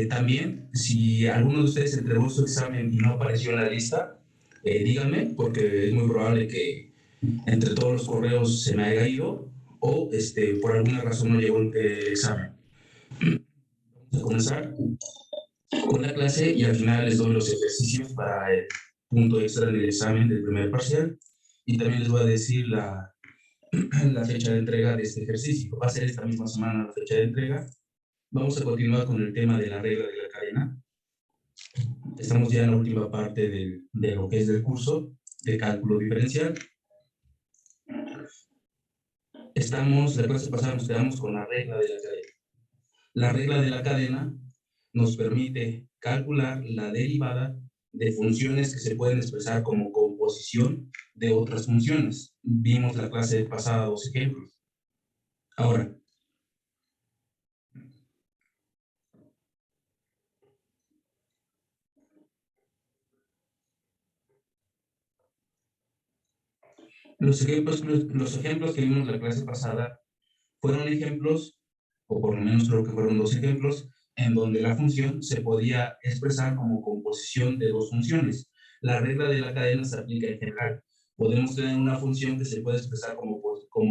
También, si alguno de ustedes entregó su examen y no apareció en la lista, díganme, porque es muy probable que entre todos los correos se me haya ido o por alguna razón no llegó el examen. Vamos a comenzar con la clase y al final les doy los ejercicios para el punto extra del examen del primer parcial y también les voy a decir la fecha de entrega de este ejercicio. Va a ser esta misma semana la fecha de entrega. Vamos a continuar con el tema de la regla de la cadena. Estamos ya en la última parte de lo que es del curso de cálculo diferencial. La clase pasada nos quedamos con la regla de la cadena. La regla de la cadena nos permite calcular la derivada de funciones que se pueden expresar como composición de otras funciones. Vimos la clase pasada dos ejemplos. Ahora, los ejemplos que vimos la clase pasada fueron ejemplos, o por lo menos creo que fueron dos ejemplos, en donde la función se podía expresar como composición de dos funciones. La regla de la cadena se aplica en general. Podemos tener una función que se puede expresar como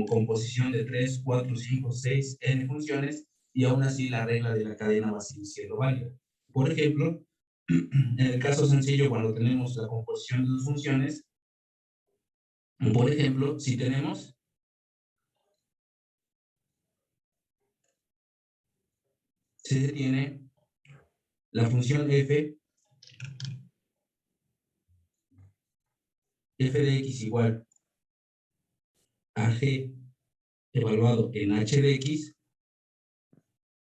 composición de 3, 4, 5, 6, n funciones, y aún así la regla de la cadena va a seguir siendo válida. Por ejemplo, en el caso sencillo, cuando tenemos la composición de dos funciones, por ejemplo, si tenemos se tiene la función f de x igual a g evaluado en h de x,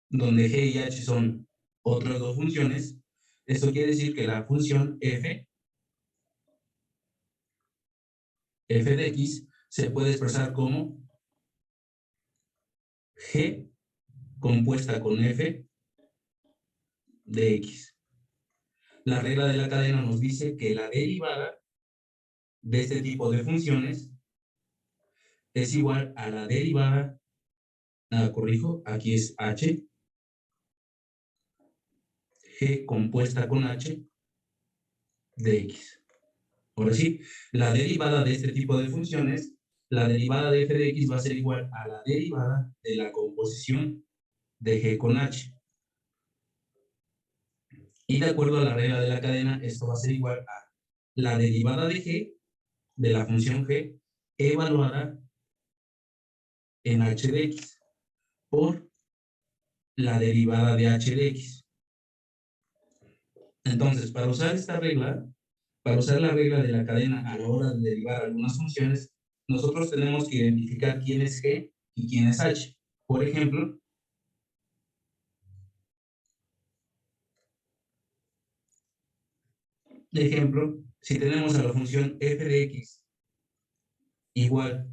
donde g y h son otras dos funciones. Esto quiere decir que la función f de x se puede expresar como g compuesta con f de x. La regla de la cadena nos dice que la derivada de este tipo de funciones es igual a la derivada, corrijo, aquí es h, g compuesta con h de x. Ahora sí, la derivada de este tipo de funciones, la derivada de f de x va a ser igual a la derivada de la composición de g con h. Y de acuerdo a la regla de la cadena, esto va a ser igual a la derivada de g, de la función g, evaluada en h de x, por la derivada de h de x. Entonces, para usar esta regla, para usar la regla de la cadena a la hora de derivar algunas funciones, nosotros tenemos que identificar quién es g y quién es h. Por ejemplo, si tenemos a la función f de x igual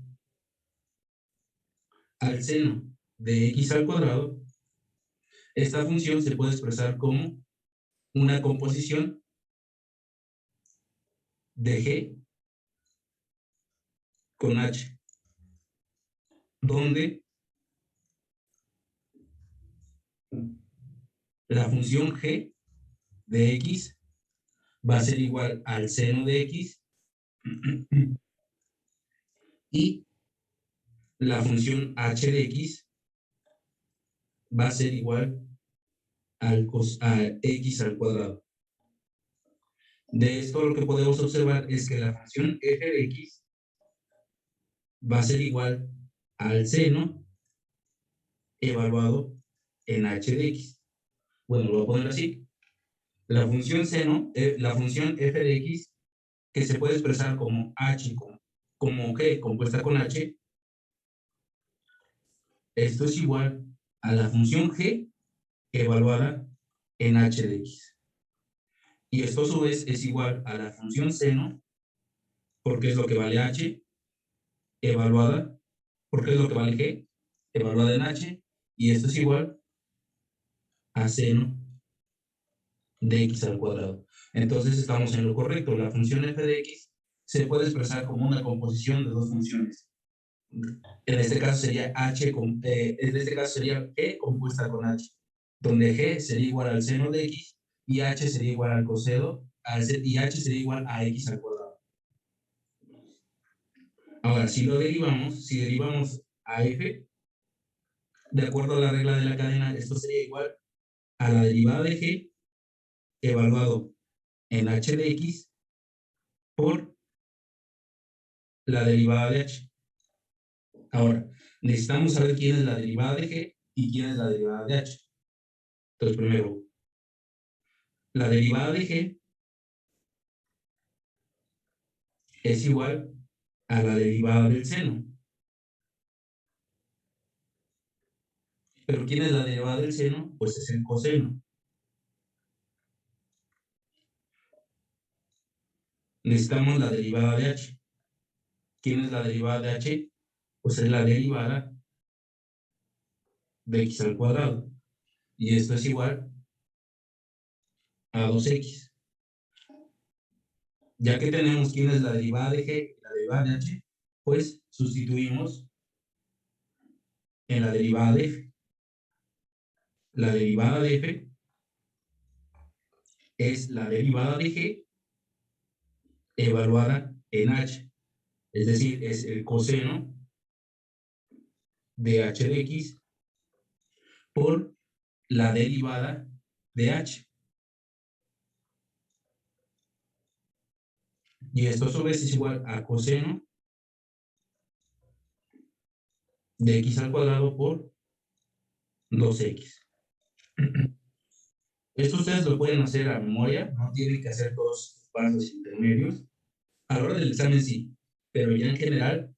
al seno de x al cuadrado, esta función se puede expresar como una composición de g con h, donde la función g de x va a ser igual al seno de x y la función h de x va a ser igual a x al cuadrado. De esto lo que podemos observar es que la función f de x va a ser igual al seno evaluado en h de x. Bueno, lo voy a poner así. La función seno, la función f de x, que se puede expresar como h, como g compuesta con h, esto es igual a la función g evaluada en h de x. Y esto a su vez es igual a la función seno, porque es lo que vale h, evaluada, porque es lo que vale g, evaluada en h, y esto es igual a seno de x al cuadrado. Entonces estamos en lo correcto. La función f de x se puede expresar como una composición de dos funciones. En este caso sería g compuesta con h. donde G sería igual al seno de X y H sería igual al coseno, y H sería igual a X al cuadrado. Ahora, si derivamos a F, de acuerdo a la regla de la cadena, esto sería igual a la derivada de G evaluado en H de X por la derivada de H. Ahora, necesitamos saber quién es la derivada de G y quién es la derivada de H. Entonces, primero, la derivada de G es igual a la derivada del seno. Pero ¿quién es la derivada del seno? Pues es el coseno. Necesitamos la derivada de H. ¿Quién es la derivada de H? Pues es la derivada de X al cuadrado. Y esto es igual a 2X. Ya que tenemos quién es la derivada de G y la derivada de H, pues sustituimos en la derivada de F. La derivada de F es la derivada de G evaluada en H. Es decir, es el coseno de H de X por la derivada de H. Y esto a su vez es igual a coseno de X al cuadrado por 2X. Esto ustedes lo pueden hacer a memoria, no tienen que hacer todos los pasos intermedios. A la hora del examen sí, pero ya en general,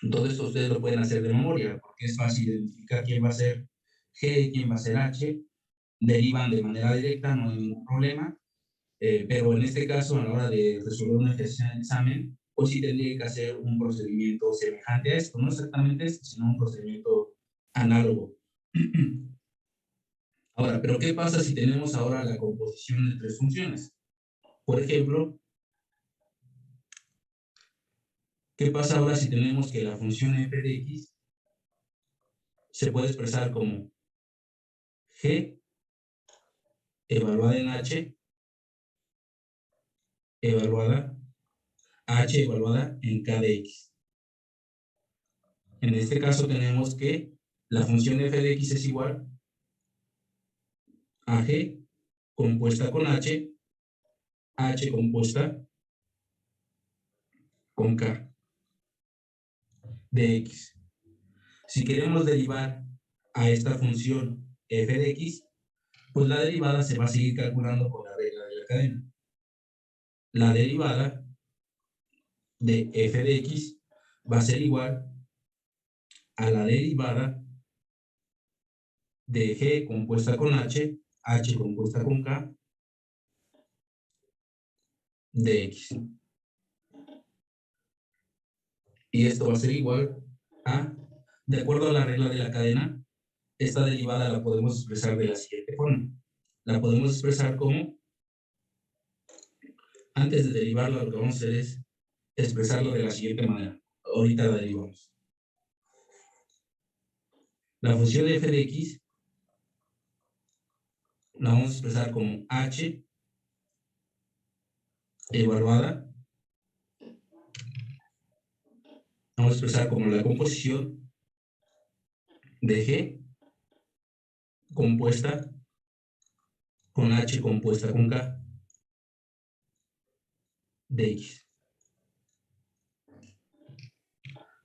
todo esto ustedes lo pueden hacer de memoria, porque es fácil identificar quién va a ser G, quién va a ser H, derivan de manera directa, no hay ningún problema, pero en este caso, a la hora de resolver un ejercicio en el examen, pues sí tendría que hacer un procedimiento semejante a esto, no exactamente esto, sino un procedimiento análogo. Ahora, ¿pero qué pasa si tenemos ahora la composición de tres funciones? Por ejemplo, ¿qué pasa ahora si tenemos que la función f de x se puede expresar como g evaluada en h evaluada en k de x? En este caso tenemos que la función f de x es igual a g compuesta con h compuesta con k de x. Si queremos derivar a esta función f de x, pues la derivada se va a seguir calculando con la regla de la cadena. La derivada de f de x va a ser igual a la derivada de g compuesta con h compuesta con k de x. Y esto va a ser igual a, de acuerdo a la regla de la cadena, esta derivada la podemos expresar de la siguiente forma. La podemos expresar como, antes de derivarla, lo que vamos a hacer es expresarlo de la siguiente manera. Ahorita la derivamos. La función de f de x la vamos a expresar como h evaluada, vamos a expresar como la composición de g compuesta con h compuesta con k de x.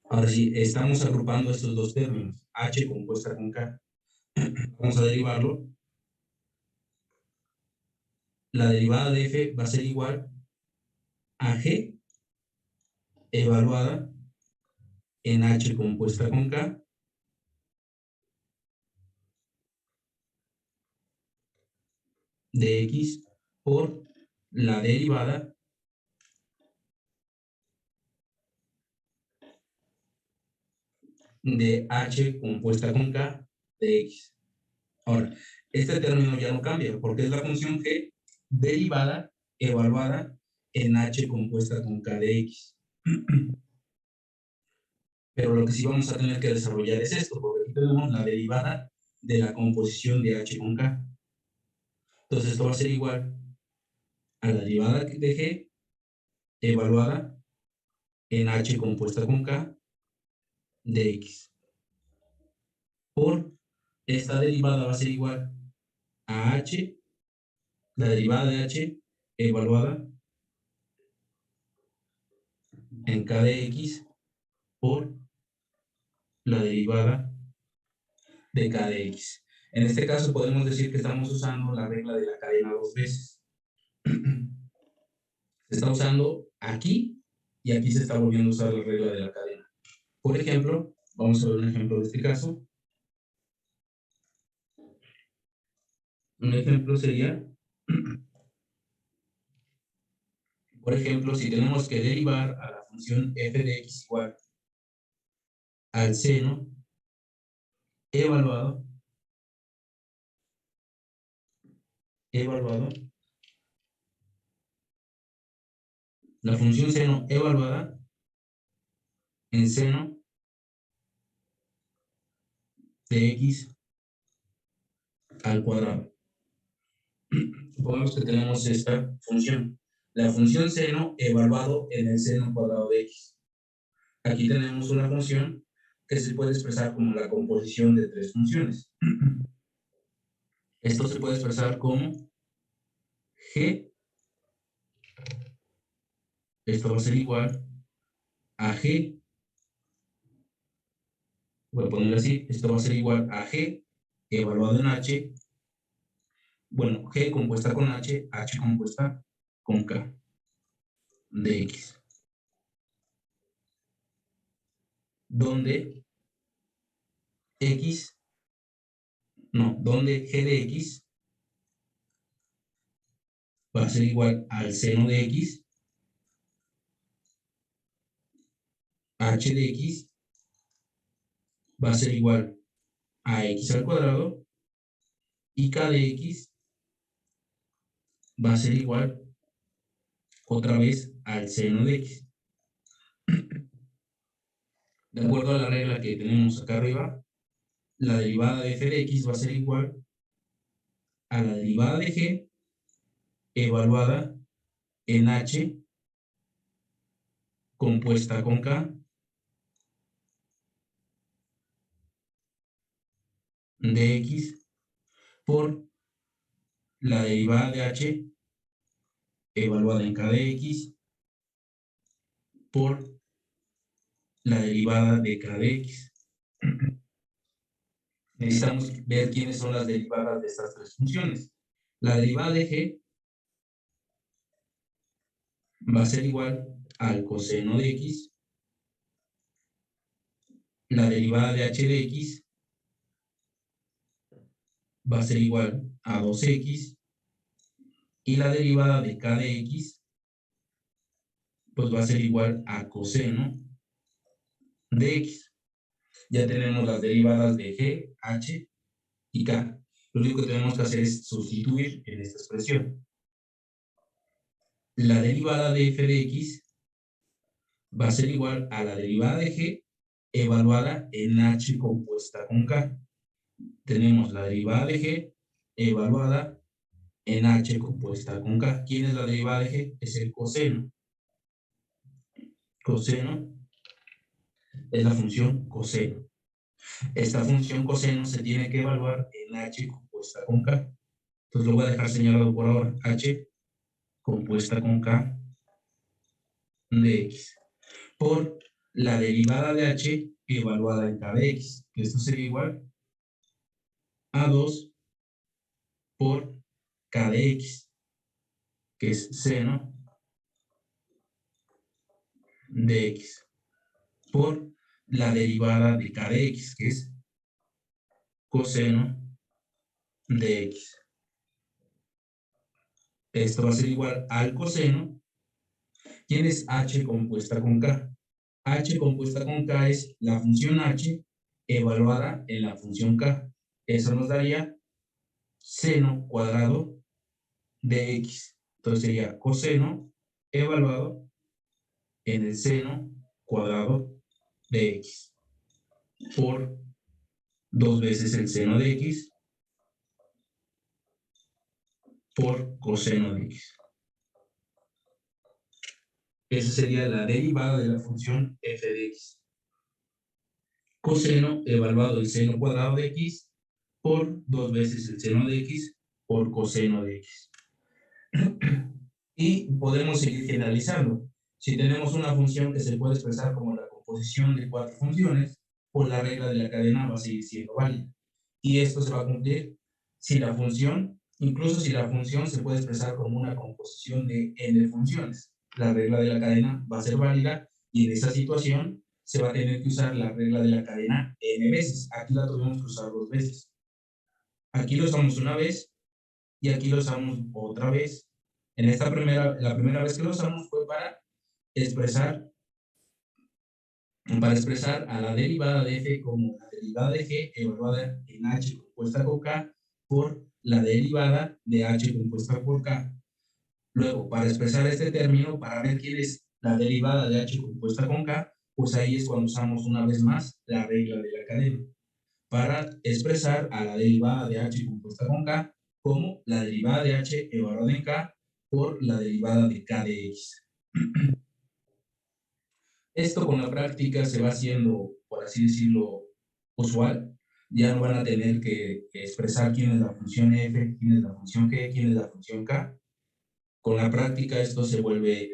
Ahora sí, estamos agrupando estos dos términos, h compuesta con k. Vamos a derivarlo. La derivada de f va a ser igual a g evaluada en h compuesta con k de x por la derivada de h compuesta con k de x. Ahora, este término ya no cambia porque es la función g derivada evaluada en h compuesta con k de x. Pero lo que sí vamos a tener que desarrollar es esto, porque aquí tenemos la derivada de la composición de h con k. Entonces esto va a ser igual a la derivada de g evaluada en h compuesta con k de x. Por esta derivada va a ser igual a h, la derivada de h evaluada en k de x por la derivada de k de x. En este caso podemos decir que estamos usando la regla de la cadena dos veces. Se está usando aquí y aquí se está volviendo a usar la regla de la cadena. Por ejemplo, vamos a ver un ejemplo de este caso. Un ejemplo sería, por ejemplo, si tenemos que derivar a la función f de x igual al seno evaluado la función seno evaluada en seno de x al cuadrado. Supongamos que tenemos esta función, la función seno evaluado en el seno cuadrado de x. Aquí tenemos una función que se puede expresar como la composición de tres funciones. Esto se puede expresar como g, esto va a ser igual a g, voy a ponerlo así, esto va a ser igual a g evaluado en h, bueno, g compuesta con h, h compuesta con k de x, donde donde g de x va a ser igual al seno de x, h de x va a ser igual a x al cuadrado y k de x va a ser igual otra vez al seno de x. De acuerdo a la regla que tenemos acá arriba, la derivada de f de x va a ser igual a la derivada de g evaluada en h compuesta con k de x por la derivada de h evaluada en k de x por la derivada de k de x. Necesitamos ver quiénes son las derivadas de estas tres funciones. La derivada de g va a ser igual al coseno de x, la derivada de h de x va a ser igual a 2x y la derivada de k de x pues va a ser igual a coseno de x. Ya tenemos las derivadas de g, h y k. Lo único que tenemos que hacer es sustituir en esta expresión. La derivada de f de x va a ser igual a la derivada de g evaluada en h compuesta con k. Tenemos la derivada de g evaluada en h compuesta con k. ¿Quién es la derivada de g? Es el coseno. Coseno es la función coseno. Esta función coseno se tiene que evaluar en h compuesta con k. Entonces lo voy a dejar señalado por ahora. H compuesta con k de x por la derivada de h evaluada en k de x. Esto sería igual a 2 por k de x, que es seno de x, por la derivada de k de x, que es coseno de x. Esto va a ser igual al coseno. ¿Quién es h compuesta con k? H compuesta con k es la función h evaluada en la función k. Eso nos daría seno cuadrado de x. Entonces sería coseno evaluado en el seno cuadrado de x por 2 veces el seno de x por coseno de x. Esa sería la derivada de la función f de x. Coseno evaluado el seno cuadrado de x por 2 veces el seno de x por coseno de x. Y podemos seguir generalizando. Si tenemos una función que se puede expresar como la composición de 4 funciones, pues la regla de la cadena va a seguir siendo válida. Y esto se va a cumplir si la función, incluso si la función se puede expresar como una composición de n funciones. La regla de la cadena va a ser válida y en esa situación se va a tener que usar la regla de la cadena n veces. Aquí la tuvimos que usar 2 veces. Aquí lo usamos una vez y aquí lo usamos otra vez. La primera vez que lo usamos fue para expresar a la derivada de f como la derivada de g evaluada en h compuesta con k por la derivada de h compuesta por k. Luego, para expresar este término, para ver quién es la derivada de h compuesta con k, pues ahí es cuando usamos una vez más la regla de la cadena, para expresar a la derivada de h compuesta con k como la derivada de h evaluada en k por la derivada de k de x. Esto con la práctica se va haciendo, por así decirlo, usual. Ya no van a tener que expresar quién es la función f, quién es la función g, quién es la función k. Con la práctica esto se vuelve,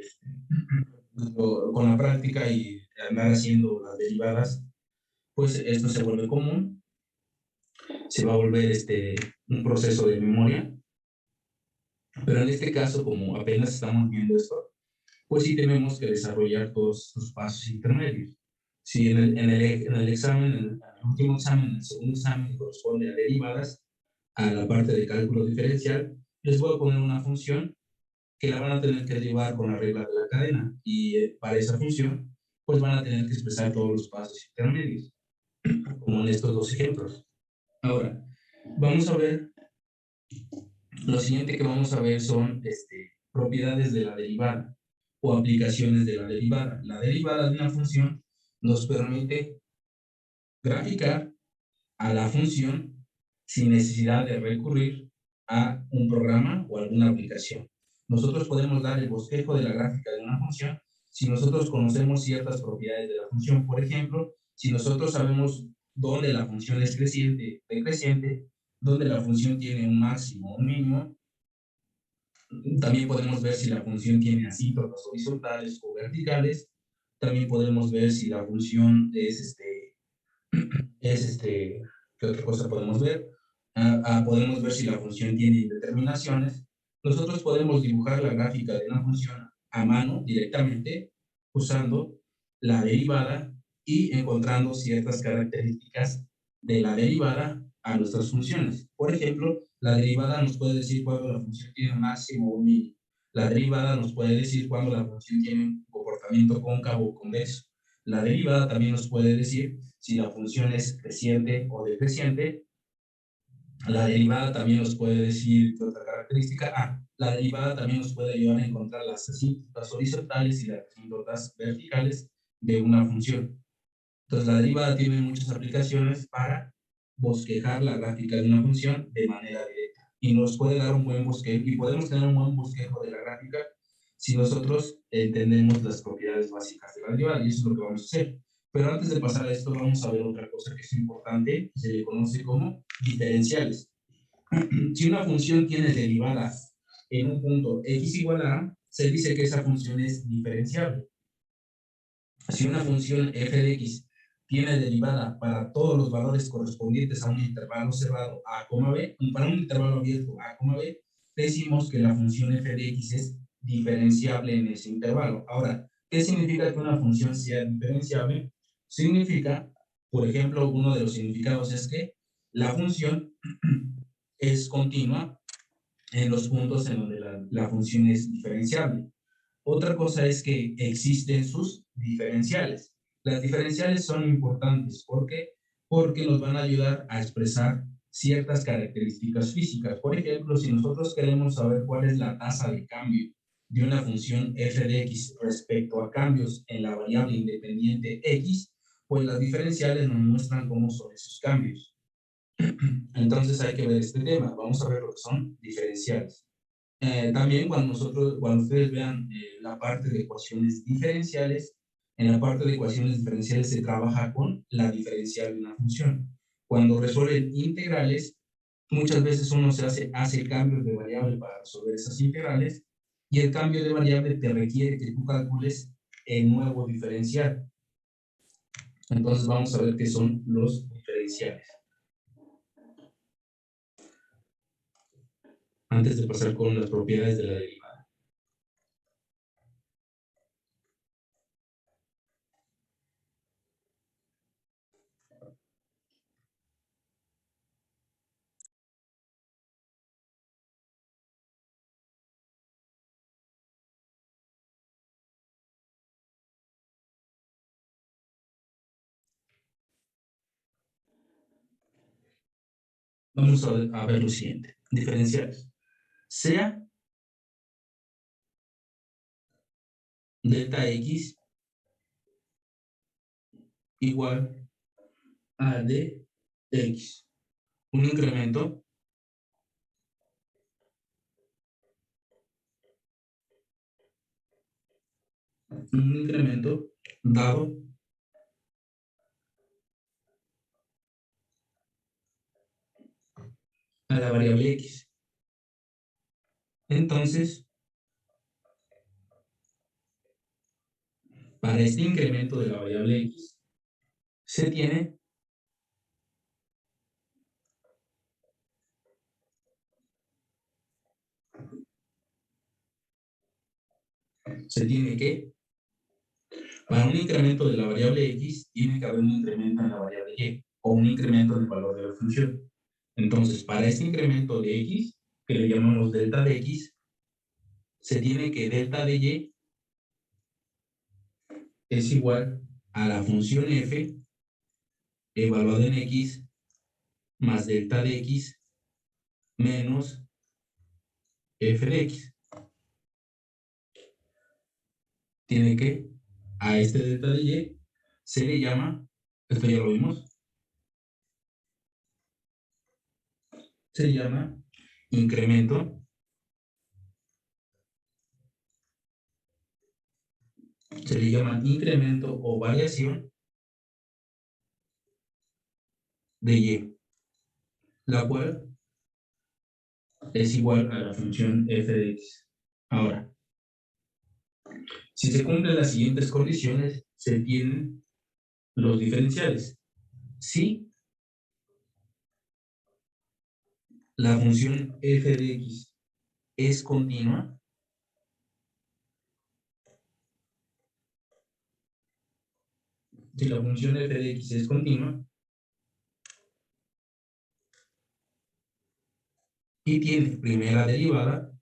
con la práctica y andar haciendo las derivadas, pues esto se vuelve común. Se va a volver un proceso de memoria. Pero en este caso, como apenas estamos viendo esto, pues sí tenemos que desarrollar todos los pasos intermedios. Si en el examen, en el último examen, en el segundo examen, que corresponde a derivadas, a la parte de cálculo diferencial, les voy a poner una función que la van a tener que derivar con la regla de la cadena. Y para esa función, pues van a tener que expresar todos los pasos intermedios, como en estos dos ejemplos. Ahora, vamos a ver, lo siguiente que vamos a ver son propiedades de la derivada o aplicaciones de la derivada. La derivada de una función nos permite graficar a la función sin necesidad de recurrir a un programa o alguna aplicación. Nosotros podemos dar el bosquejo de la gráfica de una función si nosotros conocemos ciertas propiedades de la función. Por ejemplo, si nosotros sabemos dónde la función es creciente, decreciente, dónde la función tiene un máximo o un mínimo. También podemos ver si la función tiene asíntotas horizontales o verticales. También podemos ver si la función ¿qué otra cosa podemos ver? Podemos ver si la función tiene indeterminaciones. Nosotros podemos dibujar la gráfica de una función a mano directamente usando la derivada y encontrando ciertas características de la derivada a nuestras funciones. Por ejemplo, la derivada nos puede decir cuándo la función tiene un máximo o un mínimo. La derivada nos puede decir cuándo la función tiene un comportamiento cóncavo o convexo. La derivada también nos puede decir si la función es creciente o decreciente. La derivada también nos puede decir otra característica. La derivada también nos puede ayudar a encontrar las asíntotas horizontales y las asíntotas verticales de una función. Entonces, la derivada tiene muchas aplicaciones para bosquejar la gráfica de una función de manera directa. Y nos puede dar un buen bosquejo, y podemos tener un buen bosquejo de la gráfica si nosotros entendemos las propiedades básicas de la derivada, y eso es lo que vamos a hacer. Pero antes de pasar a esto, vamos a ver otra cosa que es importante, que se le conoce como diferenciales. Si una función tiene derivadas en un punto x igual a a, se dice que esa función es diferenciable. Si una función f de x tiene derivada para todos los valores correspondientes a un intervalo cerrado a, b, y para un intervalo abierto a, b, decimos que la función f de x es diferenciable en ese intervalo. Ahora, ¿qué significa que una función sea diferenciable? Significa, por ejemplo, uno de los significados es que la función es continua en los puntos en donde la función es diferenciable. Otra cosa es que existen sus diferenciales. Las diferenciales son importantes. ¿Por qué? Porque nos van a ayudar a expresar ciertas características físicas. Por ejemplo, si nosotros queremos saber cuál es la tasa de cambio de una función f de x respecto a cambios en la variable independiente x, pues las diferenciales nos muestran cómo son esos cambios. Entonces hay que ver este tema. Vamos a ver lo que son diferenciales. También cuando ustedes vean la parte de ecuaciones diferenciales, en la parte de ecuaciones diferenciales se trabaja con la diferencial de una función. Cuando resuelven integrales, muchas veces uno hace cambios de variable para resolver esas integrales y el cambio de variable te requiere que tú calcules el nuevo diferencial. Entonces vamos a ver qué son los diferenciales. Antes de pasar con las propiedades de la derivada. Vamos a ver lo siguiente. Diferenciales. Sea delta x igual a dx. Un incremento dado a la variable x. Entonces, para este incremento de la variable x, se tiene que, para un incremento de la variable x, tiene que haber un incremento en la variable y, o un incremento en el valor de la función. Entonces, para este incremento de x, que le llamamos delta de x, se tiene que delta de y es igual a la función f evaluada en x más delta de x menos f de x. Tiene que a este delta de y se le llama, esto ya lo vimos, se llama incremento, se le llama incremento o variación de y, la cual es igual a la función f de x. Ahora, si se cumplen las siguientes condiciones, se tienen los diferenciales. Si la función f de x es continua, si la función f de x es continua y tiene primera derivada,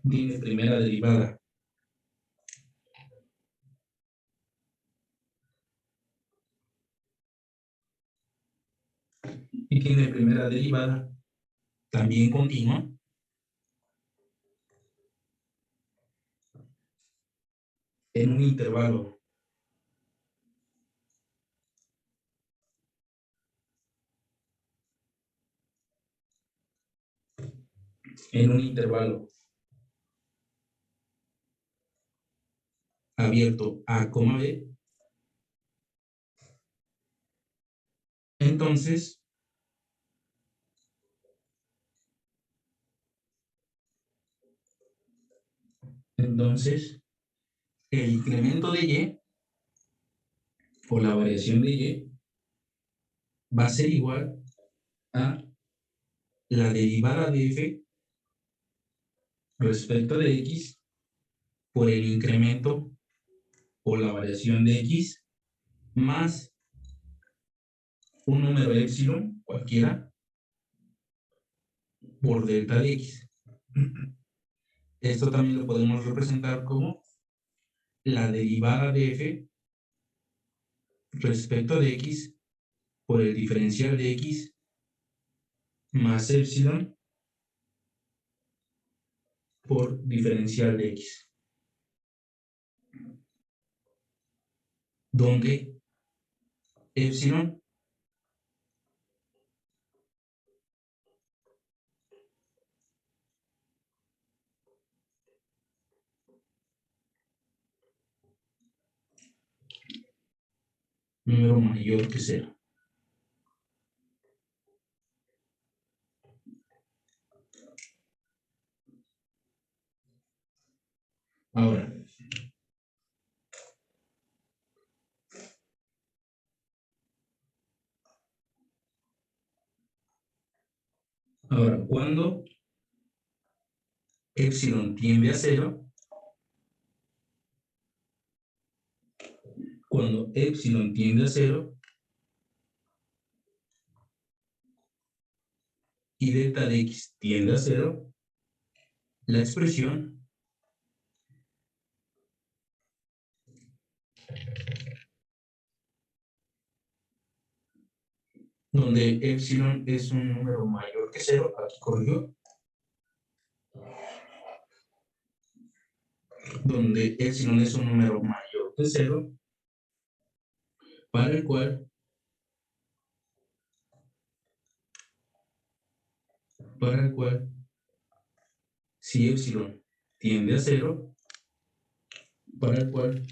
tiene primera derivada y tiene primera derivada también continua, en un intervalo abierto a, b, entonces el incremento de y o la variación de y va a ser igual a la derivada de f respecto de x por el incremento o la variación de x más un número epsilon cualquiera por delta de x. Esto también lo podemos representar como la derivada de f respecto de x por el diferencial de x más epsilon por diferencial de x. donde epsilon número mayor que 0. Ahora, cuando epsilon tiende a 0, cuando epsilon tiende a 0 y delta de x tiende a 0, la expresión donde epsilon es un número mayor que 0, aquí corrijo, donde epsilon es un número mayor que 0, para el cual si epsilon tiende a 0, para el cual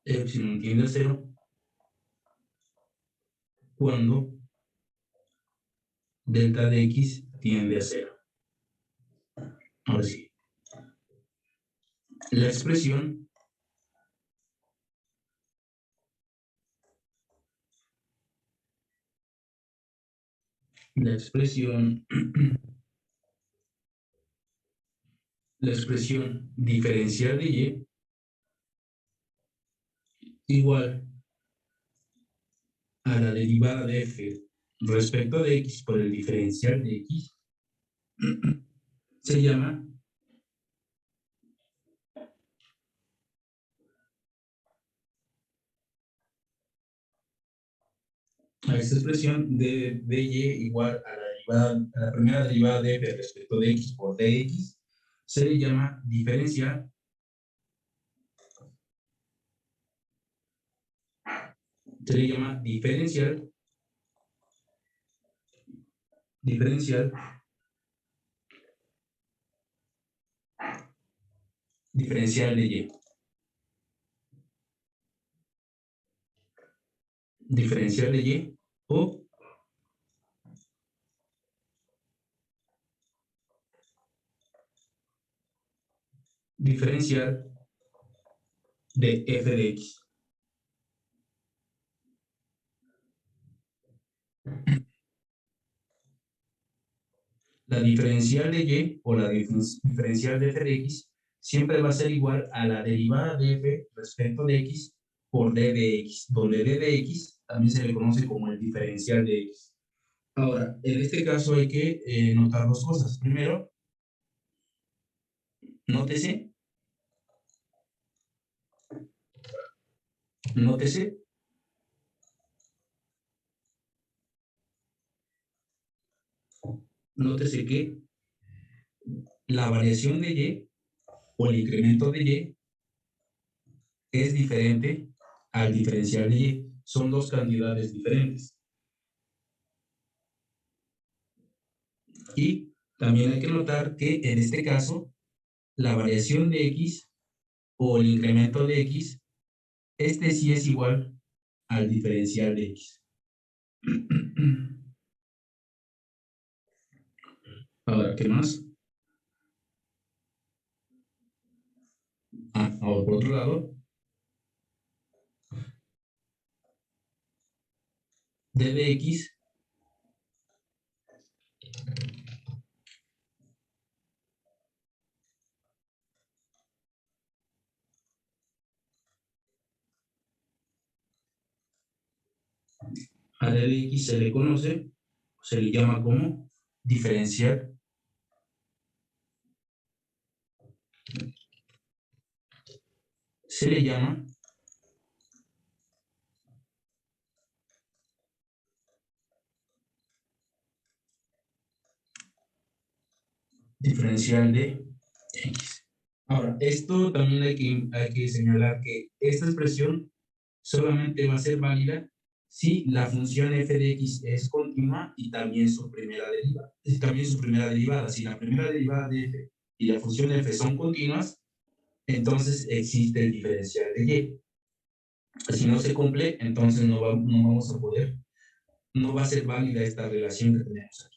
epsilon tiende a 0 cuando delta de x tiende a 0. Ahora sí, la expresión la expresión diferencial de y igual a la derivada de f respecto de x por el diferencial de x se llama a esta expresión de y igual a la primera derivada de f respecto de x por dx se le llama diferencial diferencial de y. Diferencial de y o diferencial de f de x. La diferencial de y o la diferencial de f de x siempre va a ser igual a la derivada de f respecto de x por d de x, donde d de x también se le conoce como el diferencial de x. Ahora, en este caso hay que notar dos cosas. Primero, nótese, nótese nótese que la variación de y o el incremento de y es diferente al diferencial de y. Son dos cantidades diferentes. Y también hay que notar que en este caso, la variación de x o el incremento de x, este sí es igual al diferencial de x. Ahora, ¿qué más? Ahora por otro lado, d de x a d de x se le conoce, se le llama como diferencial se le llama diferencial de x. Ahora, esto también hay que señalar que esta expresión solamente va a ser válida si la función f de x es continua y también su primera derivada. Y también su primera derivada. Si la primera derivada de f y la función f son continuas, entonces existe el diferencial de y. Si no se cumple, entonces no vamos a poder, no va a ser válida esta relación que tenemos aquí.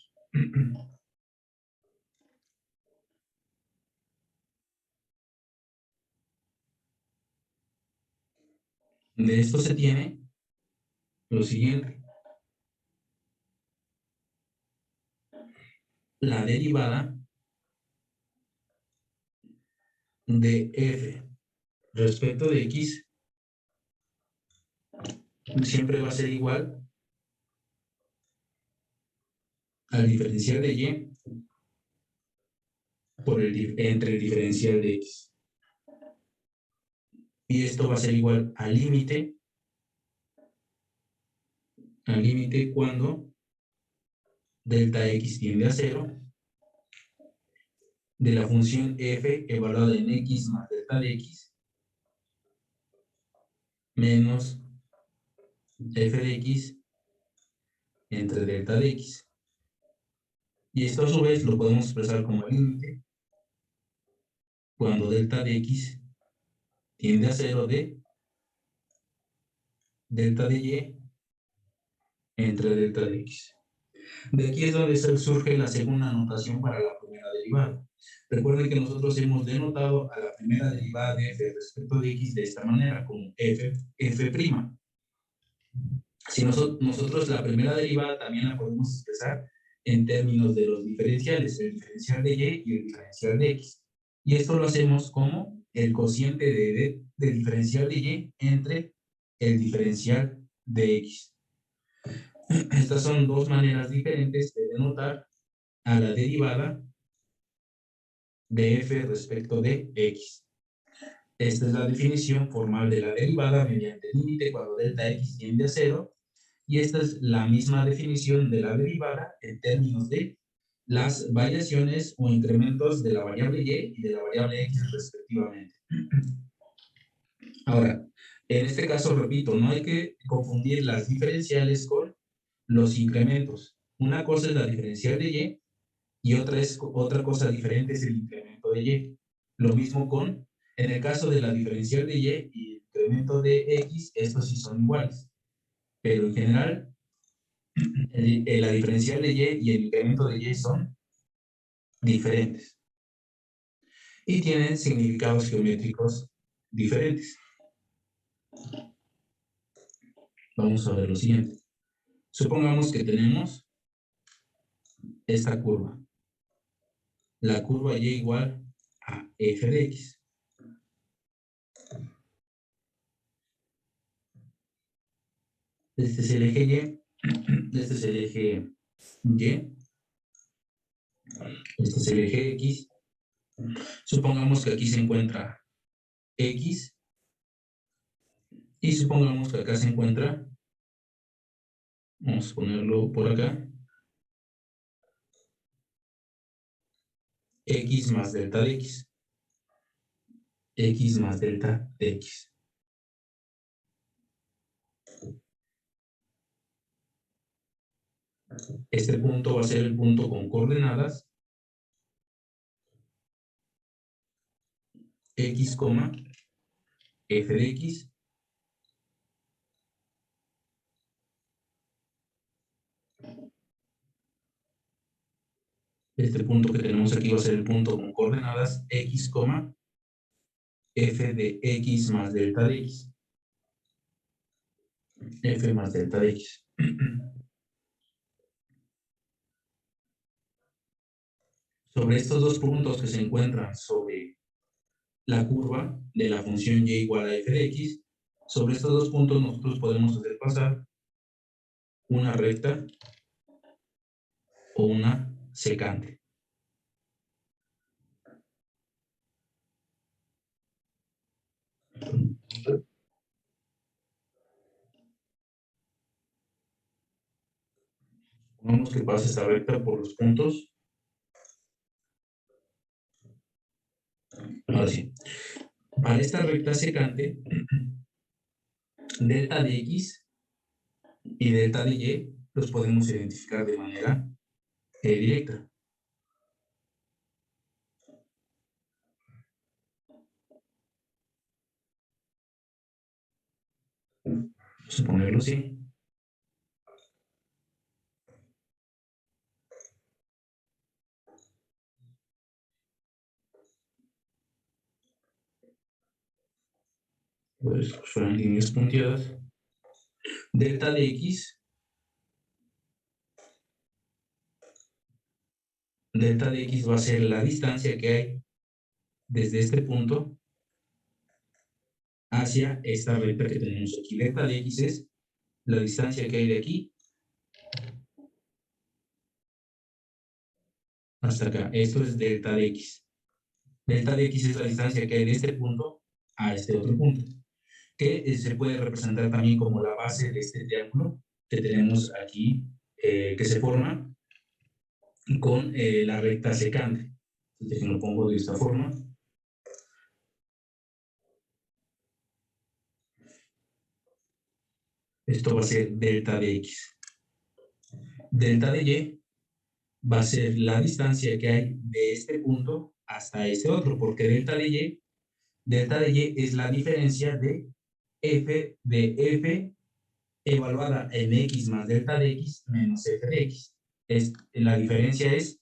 De esto se tiene lo siguiente. La derivada de f respecto de x siempre va a ser igual al diferencial de y entre el diferencial de x. Y esto va a ser igual al límite cuando delta x tiende a 0 de la función f evaluada en x más delta de x menos f de x entre delta de x. Y esto a su vez lo podemos expresar como el límite cuando delta de x tiende a 0 de delta de y entre delta de x. De aquí es donde surge la segunda notación para la primera derivada. Recuerden que nosotros hemos denotado a la primera derivada de f respecto de x de esta manera, como f'. Si nosotros la primera derivada también la podemos expresar en términos de los diferenciales, el diferencial de y y el diferencial de x. Y esto lo hacemos como el cociente del diferencial de y entre el diferencial de x. Estas son dos maneras diferentes de denotar a la derivada de f respecto de x. Esta es la definición formal de la derivada mediante límite cuando delta x tiende a 0, y esta es la misma definición de la derivada en términos de las variaciones o incrementos de la variable y de la variable x respectivamente. Ahora, en este caso, repito, no hay que confundir las diferenciales con los incrementos. Una cosa es la diferencial de y otra cosa diferente es el incremento de y. Lo mismo en el caso de la diferencial de y el incremento de x, estos sí son iguales. Pero en general, la diferencial de y el incremento de y son diferentes. Y tienen significados geométricos diferentes. Vamos a ver lo siguiente. Supongamos que tenemos esta curva. La curva y igual a f de x. Este es el eje y, este es el eje y, este es el eje x. Supongamos que aquí se encuentra x y supongamos que acá se encuentra, vamos a ponerlo por acá, x más delta de x. X más delta de x. Este punto va a ser el punto con coordenadas x, f de x este punto que tenemos aquí va a ser el punto con coordenadas x, f de x más delta de x. F más delta de x. Sobre estos dos puntos que se encuentran sobre la curva de la función y igual a f de x, sobre estos dos puntos nosotros podemos hacer pasar una recta o una secante. Supongamos que pase esta recta por los puntos Ahora sí. Para esta recta secante, delta de X y delta de Y los podemos identificar de manera directa. Vamos a ponerlo así. Pues fueron líneas punteadas. Delta de X. Delta de X va a ser la distancia que hay desde este punto hacia esta recta que tenemos aquí. Delta de X es la distancia que hay de aquí hasta acá. Esto es delta de X. Delta de X es la distancia que hay de este punto a este otro punto, que se puede representar también como la base de este triángulo que tenemos aquí, que se forma con la recta secante. Entonces, lo pongo de esta forma. Esto va a ser delta de X. Delta de Y va a ser la distancia que hay de este punto hasta este otro, porque delta de Y es la diferencia de F evaluada en X más delta de X menos F de X. La diferencia es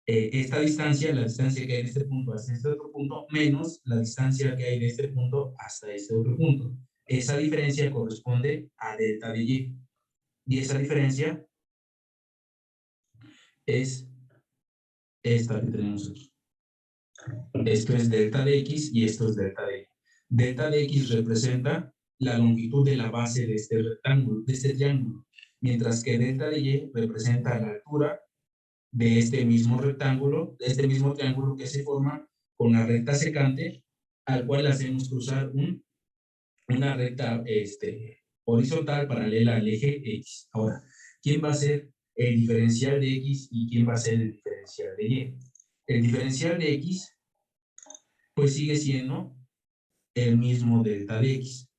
esta distancia, la distancia que hay de este punto hasta este otro punto, menos la distancia que hay de este punto hasta este otro punto. Esa diferencia corresponde a delta de Y. Y esa diferencia es esta que tenemos aquí. Esto es delta de X y esto es delta de Y. Delta de X representa la longitud de la base de este rectángulo, de este triángulo, mientras que delta de Y representa la altura de este mismo rectángulo, de este mismo triángulo que se forma con la recta secante, al cual le hacemos cruzar una recta horizontal paralela al eje X. Ahora, ¿quién va a ser el diferencial de X y quién va a ser el diferencial de Y? El diferencial de X pues sigue siendo el mismo delta de X.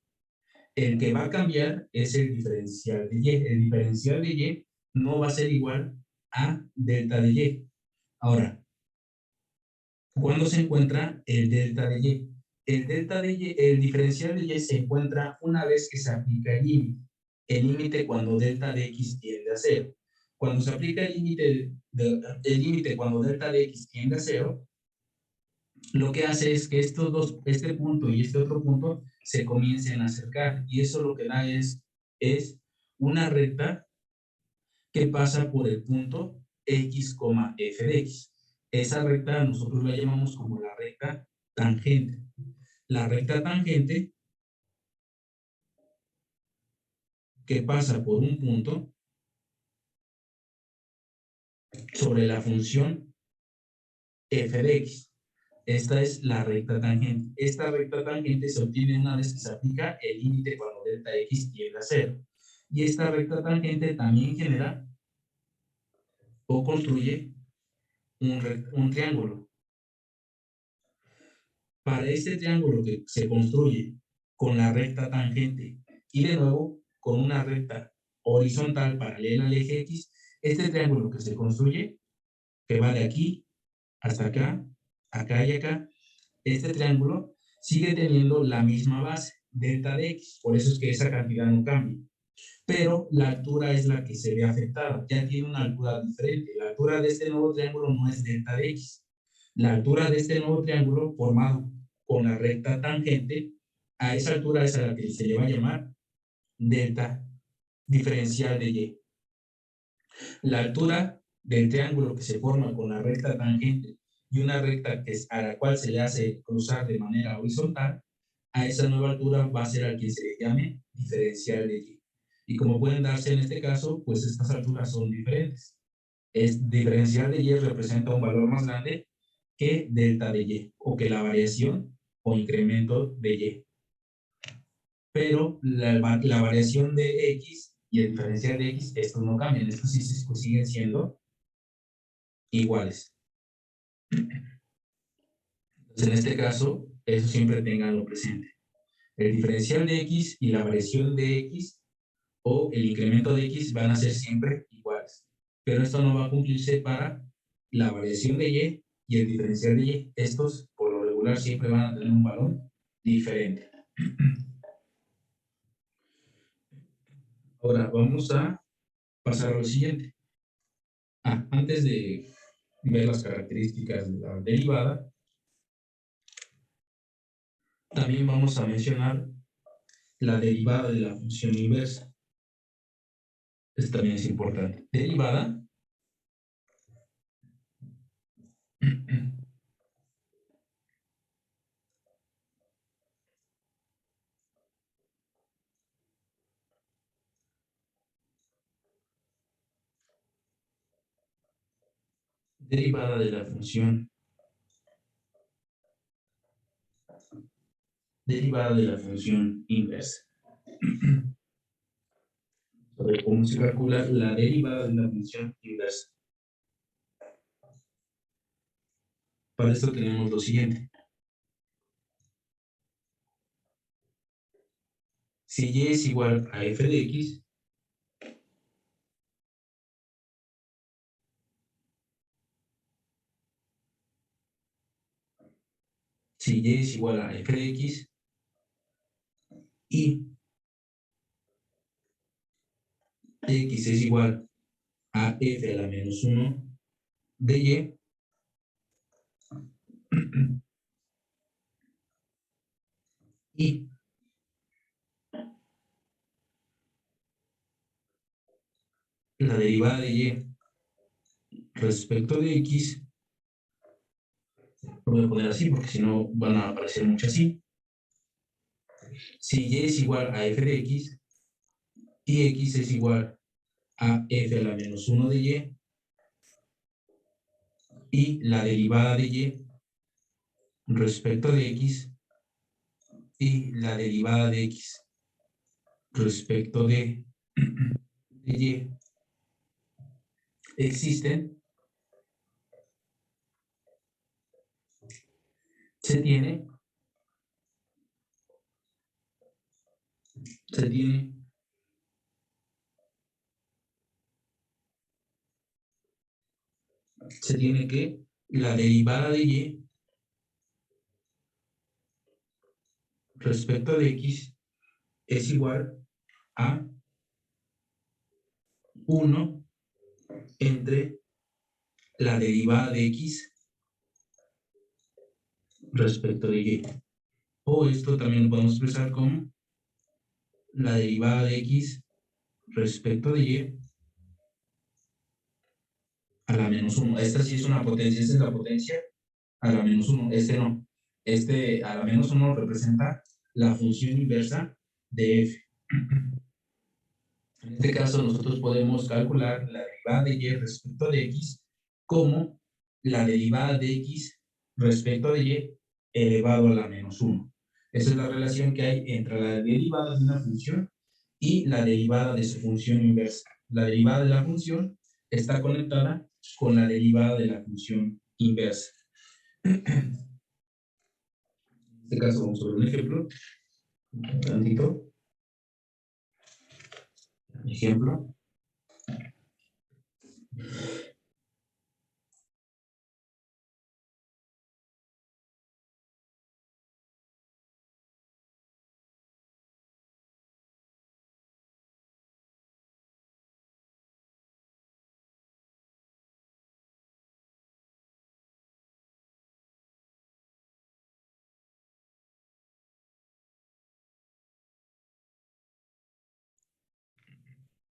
El que va a cambiar es el diferencial de Y. El diferencial de Y no va a ser igual a delta de Y. Ahora, ¿cuándo se encuentra el delta de Y? El diferencial de Y se encuentra una vez que se aplica el límite. El límite cuando delta de X tiende a 0. Cuando se aplica el límite cuando delta de X tiende a 0, lo que hace es que estos dos, este punto y este otro punto, se comiencen a acercar. Y eso lo que da es una recta que pasa por el punto X, F de X. Esa recta nosotros la llamamos como la recta tangente. La recta tangente que pasa por un punto sobre la función F de X. Esta es la recta tangente. Esta recta tangente se obtiene una vez que se aplica el límite cuando delta X tiende a 0. Y esta recta tangente también genera o construye un triángulo. Para este triángulo que se construye con la recta tangente y de nuevo con una recta horizontal paralela al eje X, este triángulo que se construye, que va de aquí hasta acá, acá y acá, este triángulo sigue teniendo la misma base, delta de X, por eso es que esa cantidad no cambia. Pero la altura es la que se ve afectada, ya tiene una altura diferente. La altura de este nuevo triángulo no es delta de X. La altura de este nuevo triángulo formado con la recta tangente, a esa altura es a la que se le va a llamar delta diferencial de Y. La altura del triángulo que se forma con la recta tangente y una recta que es a la cual se le hace cruzar de manera horizontal, a esa nueva altura va a ser al que se le llame diferencial de Y. Y como pueden darse en este caso, pues estas alturas son diferentes. El diferencial de Y representa un valor más grande que delta de Y, o que la variación o incremento de Y. Pero la variación de X y el diferencial de X, estos no cambian, estos sí siguen siendo iguales. En este caso, eso siempre tenganlo presente. El diferencial de x y la variación de x o el incremento de x van a ser siempre iguales. Pero esto no va a cumplirse para la variación de y el diferencial de y. Estos, por lo regular, siempre van a tener un valor diferente. Ahora vamos a pasar a lo siguiente. Antes de ver las características de la derivada, también vamos a mencionar la derivada de la función inversa. Esto también es importante. Derivada derivada de la función inversa. Sobre cómo se calcula la derivada de la función inversa. Para esto tenemos lo siguiente. Si y es igual a f de x, si y es igual a f de x y x es igual a f a la menos 1 de y la derivada de y respecto de x, lo voy a poner así porque si no van a aparecer muchas así. Si y es igual a f de x y x es igual a f a la menos 1 de y la derivada de y respecto de x y la derivada de x respecto de y existen, se tiene que la derivada de y respecto de x es igual a 1 entre la derivada de x respecto de y. O esto también lo podemos expresar como la derivada de x respecto de y a la menos 1. Esta sí es una potencia, esta es la potencia a la menos 1. Este no. Este a la menos 1 representa la función inversa de f. En este caso, nosotros podemos calcular la derivada de y respecto de x como la derivada de x respecto de y elevado a la menos 1. Esa es la relación que hay entre la derivada de una función y la derivada de su función inversa. La derivada de la función está conectada con la derivada de la función inversa. En este caso, vamos a ver un ejemplo. Un tantito. Ejemplo.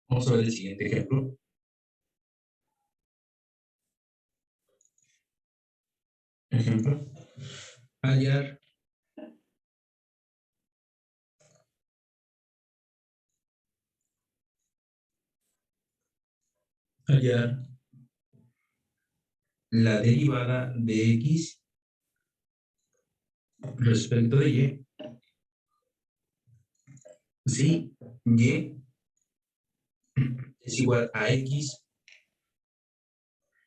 Vamos a ver el siguiente ejemplo. Ejemplo. Hallar la derivada de x respecto de y si y es igual a x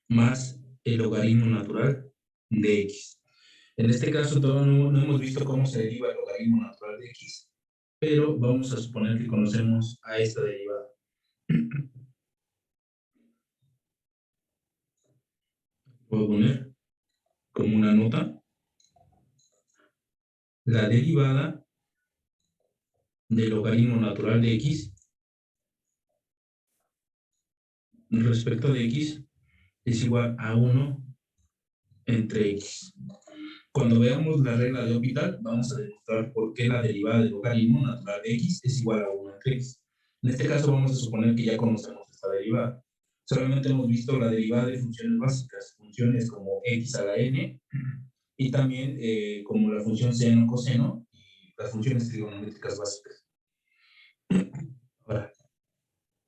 más el logaritmo natural de x. En este caso todavía no hemos visto cómo se deriva el logaritmo natural de x, pero vamos a suponer que conocemos a esta derivada. Voy a poner como una nota la derivada del logaritmo natural de x respecto de x es igual a 1 entre x. Cuando veamos la regla de Hospital, vamos a demostrar por qué la derivada del logaritmo natural de x es igual a 1 entre x. En este caso vamos a suponer que ya conocemos esta derivada. Solamente hemos visto la derivada de funciones básicas, funciones como x a la n, y también como la función seno, coseno, y las funciones trigonométricas básicas. Ahora,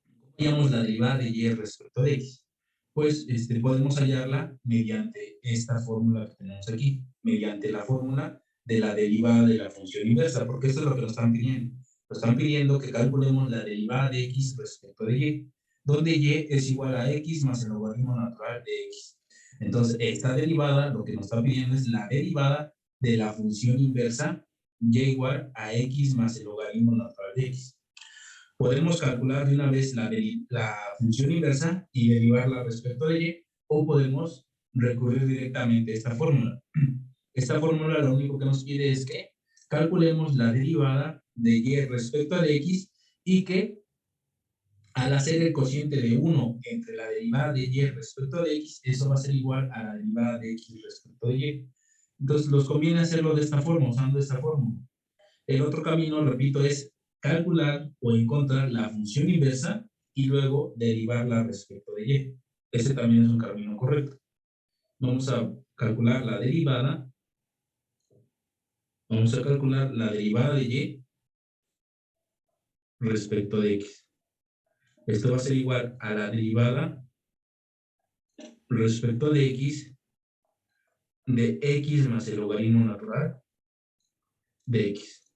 ¿cómo hallamos la derivada de y respecto de x? Pues podemos hallarla mediante esta fórmula que tenemos aquí, mediante la fórmula de la derivada de la función inversa, porque esto es lo que nos están pidiendo. Nos están pidiendo que calculemos la derivada de x respecto de y, donde y es igual a x más el logaritmo natural de x. Entonces, esta derivada, lo que nos está pidiendo es la derivada de la función inversa y igual a x más el logaritmo natural de x. Podemos calcular de una vez la función inversa y derivarla respecto de y, o podemos recurrir directamente a esta fórmula. Esta fórmula lo único que nos pide es que calculemos la derivada de y respecto de x y que al hacer el cociente de 1 entre la derivada de y respecto de x, eso va a ser igual a la derivada de x respecto de y. Entonces, nos conviene hacerlo de esta forma, usando esta fórmula. El otro camino, repito, es calcular o encontrar la función inversa y luego derivarla respecto de y. Ese también es un camino correcto. Vamos a calcular la derivada. Vamos a calcular la derivada de y respecto de x. Esto va a ser igual a la derivada respecto de x más el logaritmo natural de x.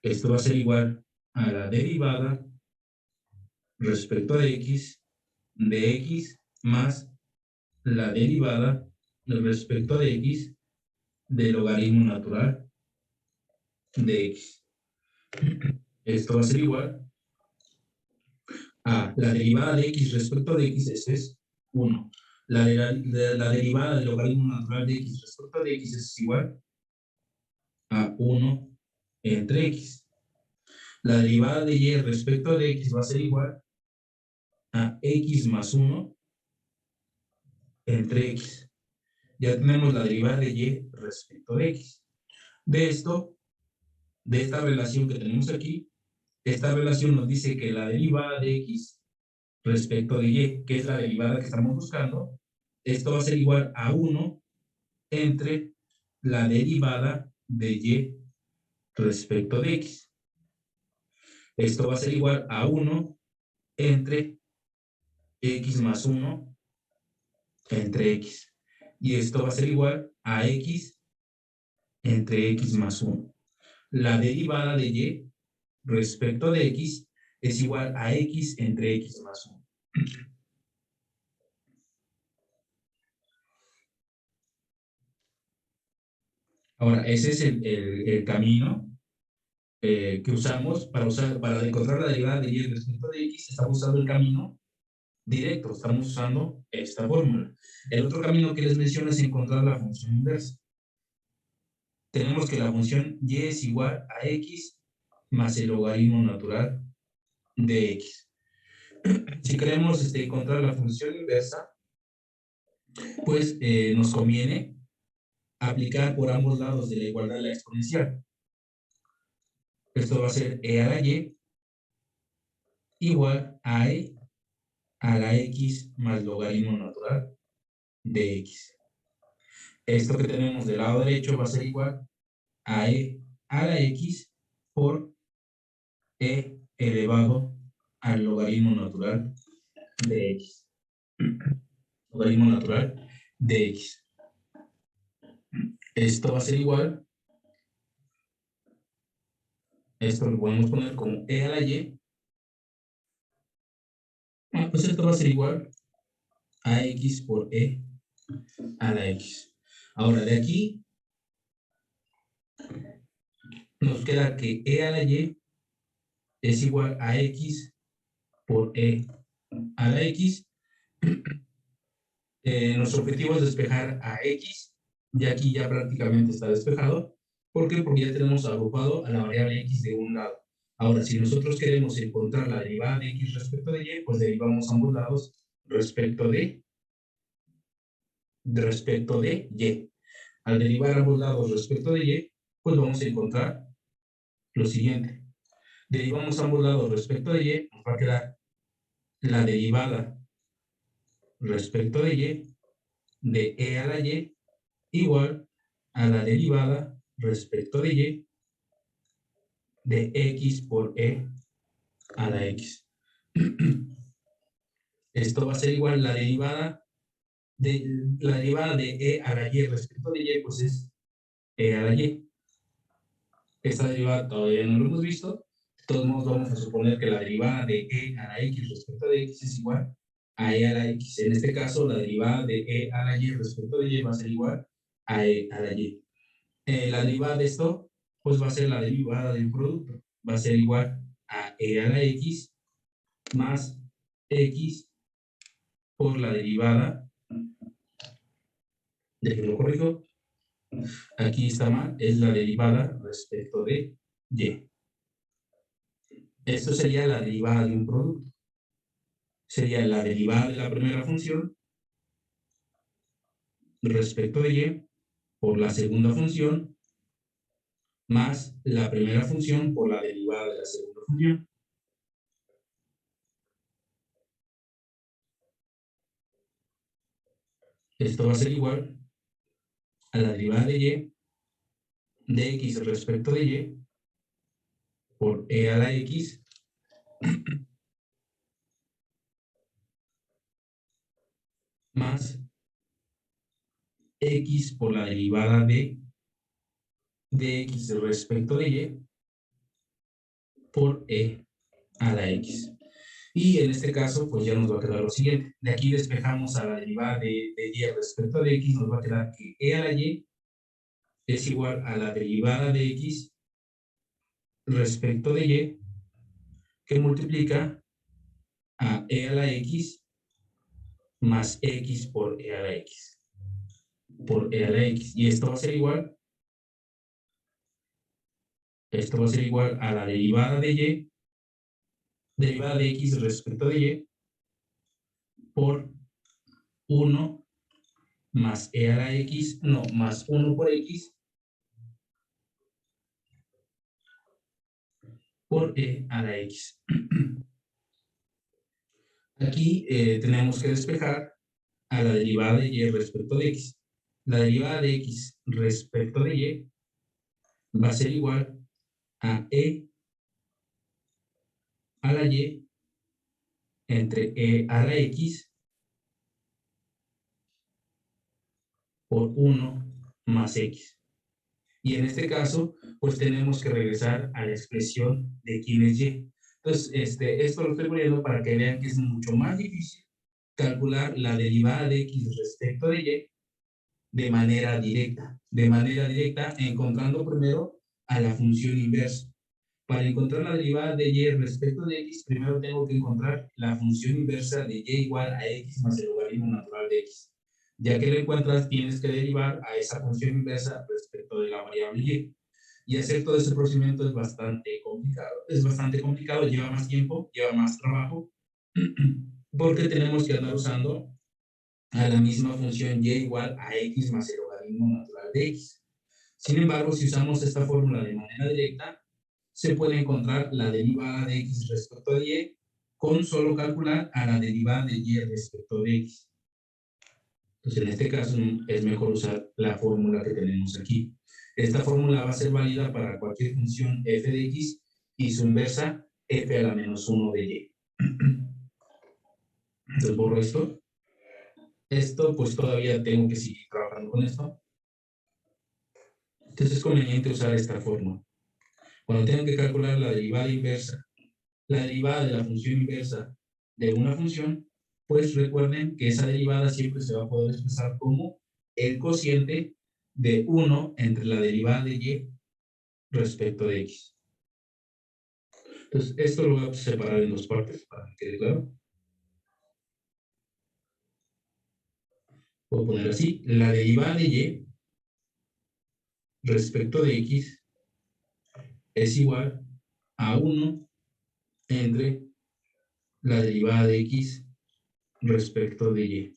Esto va a ser igual a la derivada respecto de x más la derivada respecto de x del logaritmo natural de x. Esto va a ser igual a la derivada de x respecto de x, eso es 1. La derivada del logaritmo natural de x respecto de x es igual a 1 entre x. La derivada de y respecto de x va a ser igual a x más 1 entre x. Ya tenemos la derivada de y respecto de x. De esta relación que tenemos aquí, esta relación nos dice que la derivada de x respecto de y, que es la derivada que estamos buscando, esto va a ser igual a 1 entre la derivada de y respecto de x. Esto va a ser igual a 1 entre x más 1 entre x. Y esto va a ser igual a x entre x más 1. La derivada de y respecto de x es igual a x entre x más 1. Ahora, ese es el camino que usamos para encontrar la derivada de y respecto de x. Estamos usando el camino directo, estamos usando esta fórmula. El otro camino que les menciono es encontrar la función inversa. Tenemos que la función y es igual a x más el logaritmo natural de x. Si queremos encontrar la función inversa, pues nos conviene aplicar por ambos lados de la igualdad de la exponencial. Esto va a ser e a la y igual a e a la x más logaritmo natural de x. Esto que tenemos del lado derecho va a ser igual a e a la x por e elevado al logaritmo natural de x. Logaritmo natural de x. Esto va a ser igual, esto lo podemos poner como e a la y. Pues esto va a ser igual a x por e a la x. Ahora, de aquí nos queda que e a la y es igual a x por e a la x. Nuestro objetivo es despejar a x, y aquí ya prácticamente está despejado. ¿Por qué? Porque ya tenemos agrupado a la variable x de un lado. Ahora, si nosotros queremos encontrar la derivada de x respecto de y, pues derivamos ambos lados respecto de y. Al derivar ambos lados respecto de y, pues vamos a encontrar lo siguiente. Derivamos ambos lados respecto de y, nos va a quedar la derivada respecto de y de e a la y igual a la derivada respecto de y de x por e a la x. Esto va a ser igual la derivada de e a la y respecto de y, pues es e a la y. Esta derivada todavía no lo hemos visto. De todos modos, vamos a suponer que la derivada de e a la x respecto de x es igual a e a la x. En este caso, la derivada de e a la y respecto de y va a ser igual a e a la y. La derivada de esto, pues va a ser la derivada del producto. Va a ser igual a e a la x más x por la derivada, déjenlo corrijo, aquí está mal, es la derivada respecto de y. Esto sería la derivada de un producto. Sería la derivada de la primera función respecto de y por la segunda función más la primera función por la derivada de la segunda función. Esto va a ser igual a la derivada de y de x respecto de y por e a la x más x por la derivada de x respecto de y por e a la x. Y en este caso, pues ya nos va a quedar lo siguiente. De aquí despejamos a la derivada de y respecto de x, nos va a quedar que e a la y es igual a la derivada de x respecto de y que multiplica a e a la x más x por e a la x. Por e a la x. Y esto va a ser igual a la derivada de y, derivada de x respecto de y, por 1 más e a la x, no, más 1 por x, por e a la x. Aquí tenemos que despejar a la derivada de y respecto de x. La derivada de x respecto de y va a ser igual a e a la y entre e a la x por 1 más x. Y en este caso, pues tenemos que regresar a la expresión de quién es y. Entonces, esto lo estoy poniendo para que vean que es mucho más difícil calcular la derivada de x respecto de y de manera directa. De manera directa, encontrando primero a la función inversa. Para encontrar la derivada de y respecto de x, primero tengo que encontrar la función inversa de y igual a x más el logaritmo natural de x. Ya que lo encuentras, tienes que derivar a esa función inversa respecto de la variable y. Y hacer todo ese procedimiento es bastante complicado. Es bastante complicado, lleva más tiempo, lleva más trabajo, porque tenemos que andar usando a la misma función y igual a x más el logaritmo natural de x. Sin embargo, si usamos esta fórmula de manera directa, se puede encontrar la derivada de x respecto de y con solo calcular a la derivada de y respecto de x. Entonces, en este caso es mejor usar la fórmula que tenemos aquí. Esta fórmula va a ser válida para cualquier función f de x y su inversa f a la menos 1 de y. Entonces borro esto. Esto pues todavía tengo que seguir trabajando con esto. Entonces es conveniente usar esta fórmula. Cuando tengo que calcular la derivada inversa, la derivada de la función inversa de una función, pues recuerden que esa derivada siempre se va a poder expresar como el cociente de 1 entre la derivada de y respecto de x. Entonces, esto lo voy a separar en dos partes para que quede claro. Voy a poner así, la derivada de y respecto de x es igual a 1 entre la derivada de x respecto de y.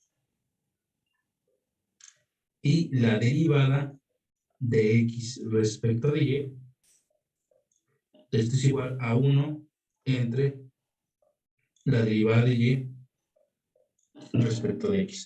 Y la derivada de x respecto de y, esto es igual a 1 entre la derivada de y respecto de x.